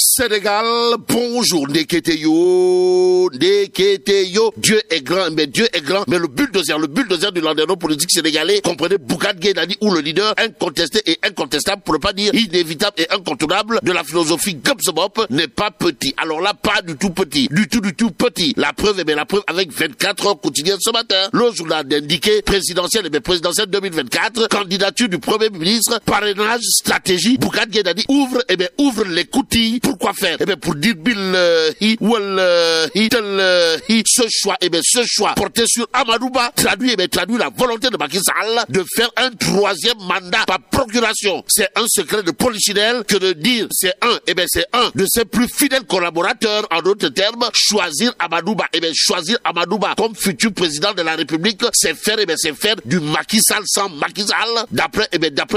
Sénégal, bonjour, Neketeyo, Dieu est grand, mais le bulldozer du landerneau politique sénégalais, comprenez Bougane Gueye Dany, ou le leader incontesté et incontestable, pour ne pas dire inévitable et incontournable de la philosophie Gumsebop, n'est pas petit. Alors là, pas du tout petit, du tout petit. La preuve avec 24 heures quotidiennes ce matin. Le journal d'indiqué présidentiel 2024, candidature du Premier ministre, parrainage, stratégie, Bougane Gueye Dany ouvre les coutilles. Pourquoi faire? Pour dire ce choix porté sur Amadouba traduit la volonté de Macky Sall de faire un troisième mandat par procuration. C'est un secret de polichinelle que de dire c'est un de ses plus fidèles collaborateurs, en d'autres termes, choisir Amadouba. Choisir Amadouba comme futur président de la République, c'est faire du Macky Sall sans Macky Sall. D'après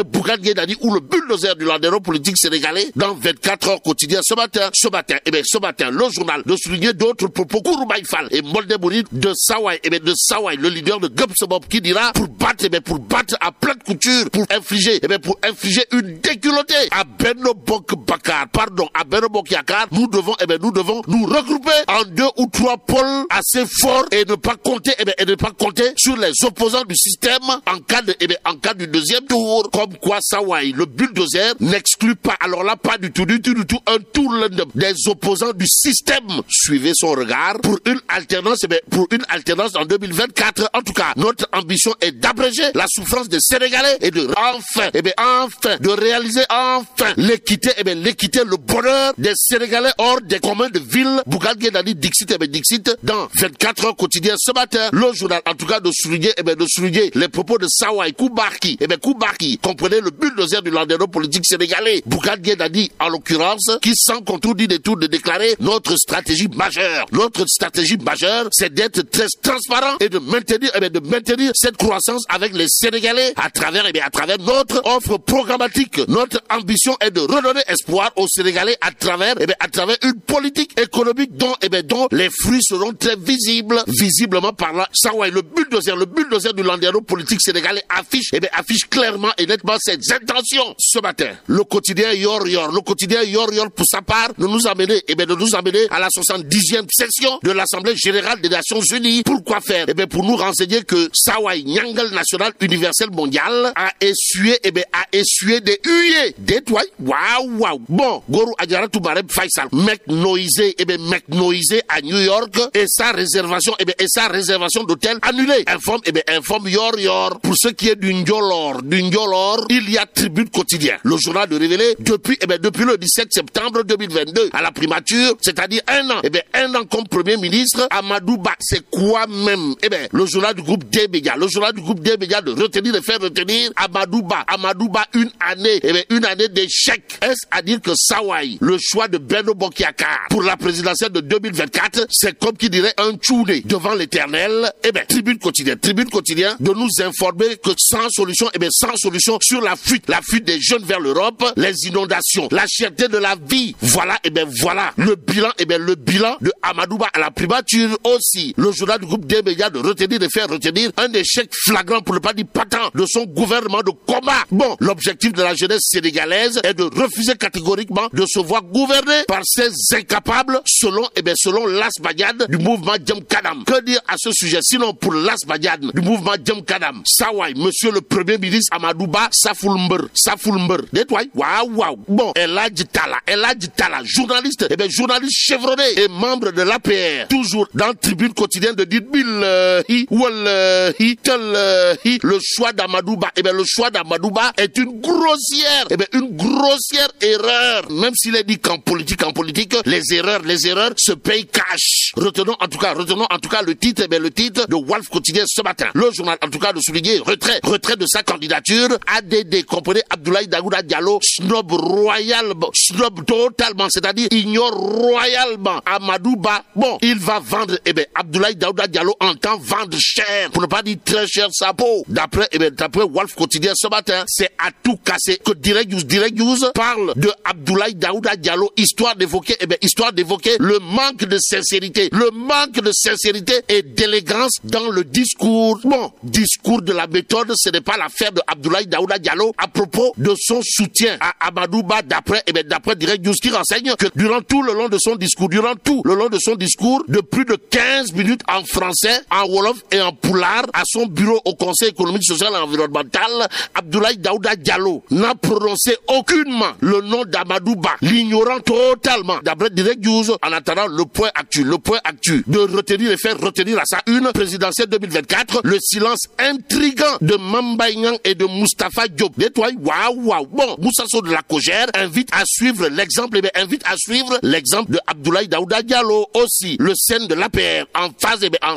Bougane Gueye Dany, ou le bulldozer du landerneau politique sénégalais, dans 24 heures quotidiennes ce matin, le journal de souligner d'autres propos Kouroubaï Fall et Molde Mouride de Sawai, le leader de Gumsebop, qui dira pour battre à plate couture, pour infliger une déculottée à Benno Bokk Yakaar, nous devons nous regrouper en 2 ou 3 pôles assez forts et ne pas compter sur les opposants du système en cas du deuxième tour. Comme quoi Sawai, le bulldozer, n'exclut pas, alors là pas du tout un tour des opposants du système. Suivez son regard pour une alternance en 2024. En tout cas, notre ambition est d'abréger la souffrance des Sénégalais et de réaliser l'équité, le bonheur des Sénégalais hors des communs de ville. Bougane Gueye Dany Dixit dans 24 heures quotidiennes ce matin. Le journal, en tout cas, de souligner les propos de Sawai Koubarki. Koubarki, comprenez le bulldozer du landerneau politique sénégalais. Bougane Gueye Dany, en l'occurrence, qui sans contour ni détour de déclarer notre stratégie majeure. Notre stratégie majeure, c'est d'être très transparent et de maintenir cette croissance avec les Sénégalais à travers notre offre programmatique. Notre ambition est de redonner espoir aux Sénégalais à travers une politique économique dont les fruits seront très visibles. Visiblement parlant, Sawai, le bulldozer du landerneau politique sénégalais affiche clairement et nettement ses intentions ce matin. Le quotidien Yor pour sa part de nous amener à la 70e session de l'Assemblée Générale des Nations Unies. Pourquoi faire? Pour nous renseigner que Sawai, Nyangal National Universel Mondial, a essuyé des huées, des toits. Waouh. Bon, Gorou Adjaratou Bareb Faisal, mec noisé à New York, et sa réservation d'hôtel annulée. Informe Yor. Pour ce qui est du Ndiolor, il y a tribune quotidien. Le journal de révélé depuis le 17 septembre 2022 à la primature, c'est-à-dire un an comme Premier ministre, Amadouba, c'est quoi même? Le journal du groupe D-Média de faire retenir Amadouba, une année d'échec. Est-ce à dire que Sawai, le choix de Benno Bokk Yakaar pour la présidentielle de 2024, c'est comme qui dirait un tchouné devant l'éternel? Tribune quotidien de nous informer que sans solution sur la fuite des jeunes vers l'Europe, les inondations, la cherté de la vie. Voilà le bilan de Amadouba à la primature aussi. Le journal du groupe D-Média de faire retenir un échec flagrant, pour ne pas dire patent, de son gouvernement de combat. Bon, l'objectif de la jeunesse sénégalaise est de refuser catégoriquement de se voir gouverner par ces incapables, selon Las Badiane du mouvement Djem Kadam. Que dire à ce sujet sinon pour Las Badiane du mouvement Djem Kadam? Sawai, monsieur le Premier ministre Amadouba, Safoulmbeur. Détoile. Waouh. Bon, Eladji Talla, journaliste chevronné et membre de l'APR, toujours dans Tribune quotidienne de dire le choix d'Amadouba. Le choix d'Amadouba est une grossière erreur. Même s'il est dit qu'en politique, les erreurs se payent cash. Retenons en tout cas le titre de Walf quotidien ce matin. Le journal, en tout cas, de souligner retrait de sa candidature. ADD, comprenez Abdoulaye Daouda Diallo, snob totalement, c'est-à-dire ignore royalement Amadouba. Bon, il va vendre, Abdoulaye Daouda Diallo entend vendre cher, pour ne pas dire très cher sa peau. D'après Walf quotidien ce matin, c'est à tout casser que Direct News parle de Abdoulaye Daouda Diallo, histoire d'évoquer le manque de sincérité et d'élégance dans le discours. Bon, discours de la méthode, ce n'est pas l'affaire de Abdoulaye Daouda Diallo à propos de son soutien à Amadouba, d'après Direct News qui renseigne que durant tout le long de son discours, de plus de 15 minutes en français, en wolof et en poulard, à son bureau au Conseil économique, social et environnemental, Abdoulaye Daouda Diallo n'a prononcé aucunement le nom d'Amadou Ba, l'ignorant totalement. D'après Direct News, en attendant le point actu, de retenir et faire retenir à sa une présidentielle 2024, le silence intriguant de Mamba Niang et de Moustapha Diop. Waouh. Bon, Moussa Sow de la Cogère invite à suivre l'exemple, de Abdoulaye Daouda Diallo aussi. Le scène de l'APR en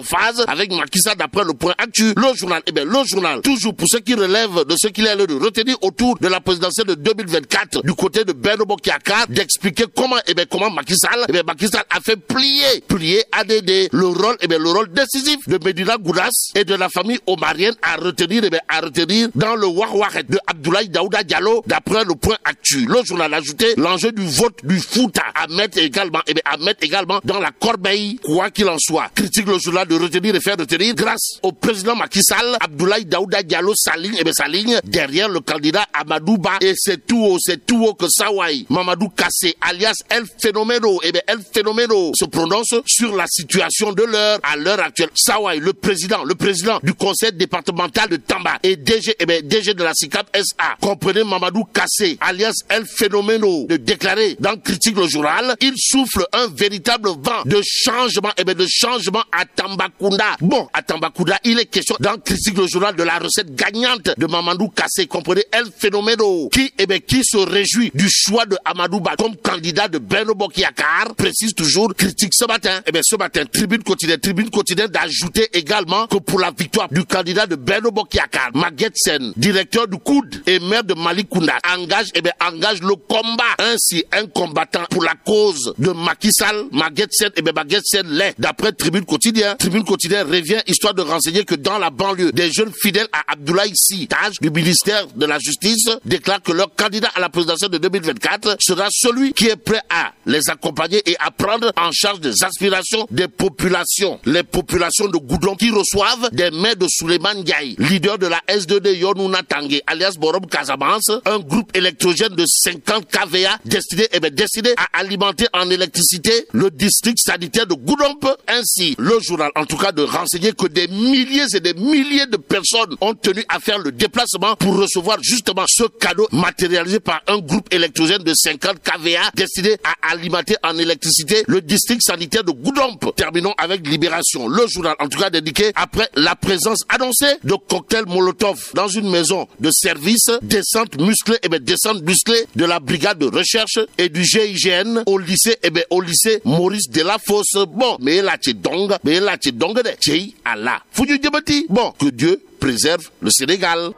phase avec Macky Sall d'après le point actu. Le journal, toujours pour ce qui relève de ce qu'il est de retenir autour de la présidentielle de 2024 du côté de Benno Bokk Yakaar, d'expliquer comment Macky Sall a fait plier ADD le rôle décisif de Medina Gounass et de la famille omarienne à retenir dans le Wawaret de Abdoulaye Daouda Diallo d'après le point actu. Le journal a ajouté l'enjeu du vote du Fouta à mettre également dans la corbeille, quoi qu'il en soit. Critique le journal de retenir et faire retenir grâce au président Macky Sall, Abdoulaye Daouda Diallo s'aligne derrière le candidat Amadou Ba et c'est tout haut que Sawai Mamadou Kassé alias El Phénoméno se prononce sur la situation de à l'heure actuelle. Sawai, le président du conseil départemental de Tamba et DG de la SICAP SA, comprenez Mamadou Kassé alias El Phénoméno, de déclarer dans Critique le journal, il souffle un véritable vent de changement à Tambacounda. Bon, à Tambacounda, il est question dans Critique le journal de la recette gagnante de Mamadou Kassé, comprenez El Phénoméno, qui se réjouit du choix de Amadou Ba comme candidat de Benno Bokk Yakaar, précise toujours Critique ce matin. Tribune quotidienne d'ajouter également que pour la victoire du candidat de Benno Bokk Yakaar, Maguette Sène, directeur du COUD et maire de Malikounda, engage le combat. Ainsi, un combattant pour la cause de Macky Sall, Maguette Sène l'est. D'après Tribune quotidienne revient histoire de renseigner que dans la banlieue, des jeunes fidèles à Abdoulaye Sy, du ministère de la Justice, déclarent que leur candidat à la présidentielle de 2024 sera celui qui est prêt à les accompagner et à prendre en charge des aspirations des populations. Les populations de Goudron qui reçoivent des maires de Souleymane Ndiaye, leader de la S2D Yonouna Tangué, alias Borom Casamance, un groupe électrogène de 50 kVA destiné à alimenter en électricité le district sanitaire de Goudomp. Ainsi, le journal, en tout cas, de renseigner que des milliers et des milliers de personnes ont tenu à faire le déplacement pour recevoir justement ce cadeau matérialisé par un groupe électrogène de 50 kVA destiné à alimenter en électricité le district sanitaire de Goudomp. Terminons avec Libération. Le journal, en tout cas, dédié après la présence annoncée de cocktails Molotov dans une maison de service, descente musclée de la brigade de recherche et du GIGN au lycée Maurice Delafosse. Bon, mais là, tu dong de Allah. Bon, que Dieu préserve le Sénégal.